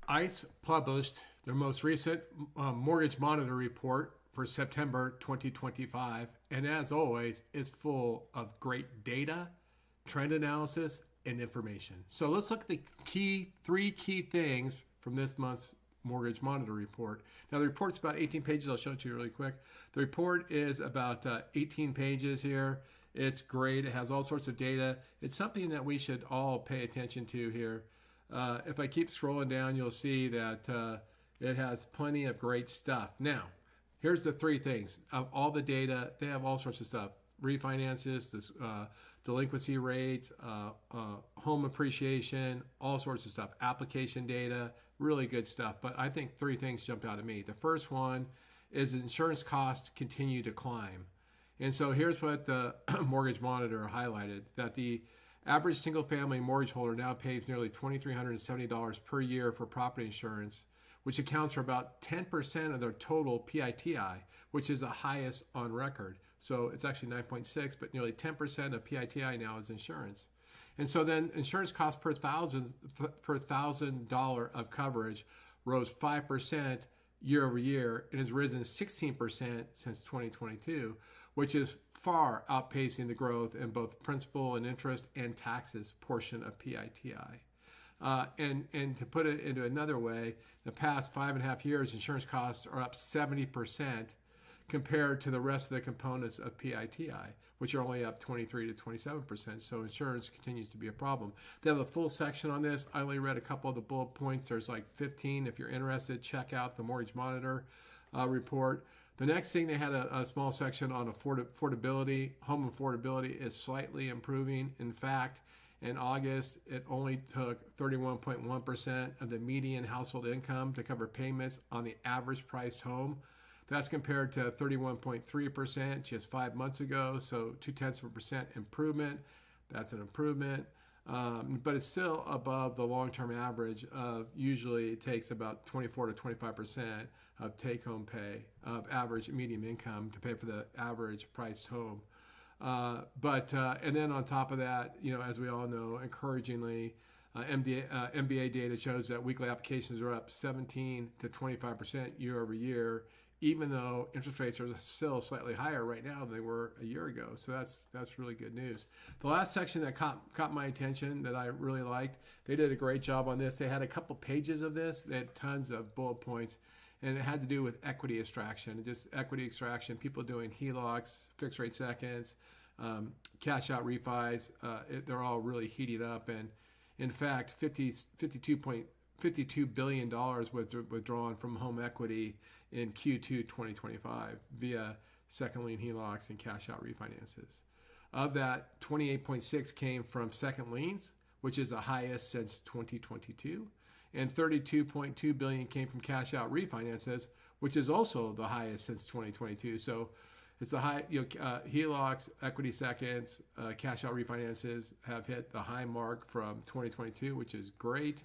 ICE published their most recent Mortgage Monitor report for September 2025, and as always, is full of great data, trend analysis, and information. So let's look at the three key things from this month's Mortgage Monitor report. Now, the report's about 18 pages. I'll show it to you really quick. The report is about 18 pages here. It's great. It has all sorts of data. It's something that we should all pay attention to here. If I keep scrolling down, you'll see that it has plenty of great stuff. Now, here's the three things. Of all the data, they have all sorts of stuff. Refinances, delinquency rates, home appreciation, all sorts of stuff. Application data, really good stuff. But I think three things jump out at me. The first one is insurance costs continue to climb. And so here's what the Mortgage Monitor highlighted, that the average single-family mortgage holder now pays nearly $2,370 per year for property insurance, which accounts for about 10% of their total PITI, which is the highest on record. So it's actually 9.6, but nearly 10% of PITI now is insurance. And so then insurance costs per $1,000 of coverage rose 5% year over year and has risen 16% since 2022, which is far outpacing the growth in both principal and interest and taxes portion of PITI. And to put it into another way, the past 5.5 years, insurance costs are up 70% compared to the rest of the components of PITI, which are only up 23 to 27%. So insurance continues to be a problem. They have a full section on this. I only read a couple of the bullet points. There's like 15. If you're interested, check out the Mortgage Monitor report. The next thing, they had a small section on affordability. Home affordability is slightly improving. In fact, in August, it only took 31.1% of the median household income to cover payments on the average priced home. That's compared to 31.3% just 5 months ago, so 0.2% improvement. That's an improvement, but it's still above the long-term average of usually it takes about 24 to 25% of take-home pay of average median income to pay for the average priced home. And then on top of that, as we all know, encouragingly, MBA data shows that weekly applications are up 17 to 25% year over year, even though interest rates are still slightly higher right now than they were a year ago. So that's really good news. The last section that caught my attention that I really liked, they did a great job on this. They had a couple pages of this. They had tons of bullet points, and it had to do with equity extraction. Just equity extraction, people doing HELOCs, fixed rate seconds, cash out refis. They're all really heating up. And in fact, $52 billion was withdrawn from home equity in Q2 2025 via second lien HELOCs and cash out refinances. Of that, 28.6 came from second liens, which is the highest since 2022, and 32.2 billion came from cash out refinances, which is also the highest since 2022. So it's the high, HELOCs, equity seconds, cash out refinances have hit the high mark from 2022, which is great.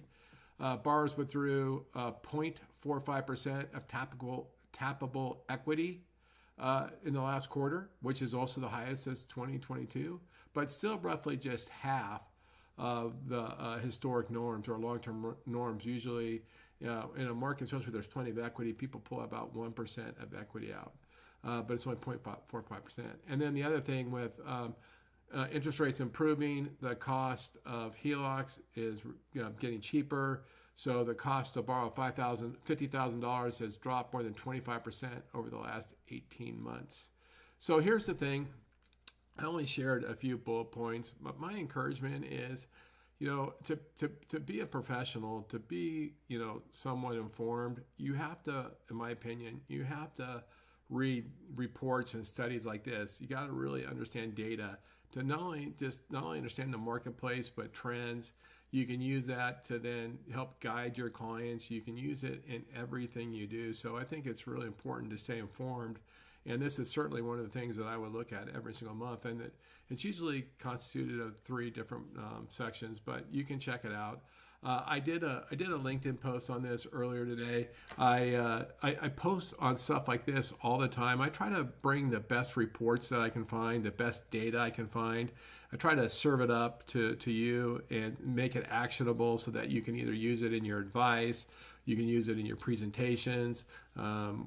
Borrowers withdrew 0.45% of tappable equity in the last quarter, which is also the highest since 2022, but still roughly just half of the historic norms or long-term norms. Usually, in a market, especially if there's plenty of equity, people pull about 1% of equity out, but it's only 0.45%. And then the other thing with interest rates improving, the cost of HELOCs is getting cheaper. So the cost to borrow $50,000 has dropped more than 25% over the last 18 months. So here's the thing. I only shared a few bullet points, but my encouragement is, to be a professional, to be, somewhat informed, you have to, in my opinion, you have to read reports and studies like this. You got to really understand data to not only understand the marketplace, but trends. You can use that to then help guide your clients. You can use it in everything you do. So I think it's really important to stay informed. And this is certainly one of the things that I would look at every single month. And it's usually constituted of 3 different sections, but you can check it out. I did a LinkedIn post on this earlier today. I post on stuff like this all the time. I try to bring the best reports that I can find, the best data I can find. I try to serve it up to you and make it actionable so that you can either use it in your advice, you can use it in your presentations,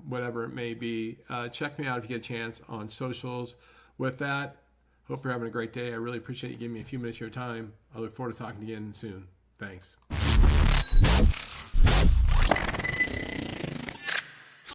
whatever it may be. Check me out if you get a chance on socials. With that, hope you're having a great day. I really appreciate you giving me a few minutes of your time. I look forward to talking to you again soon. Thanks.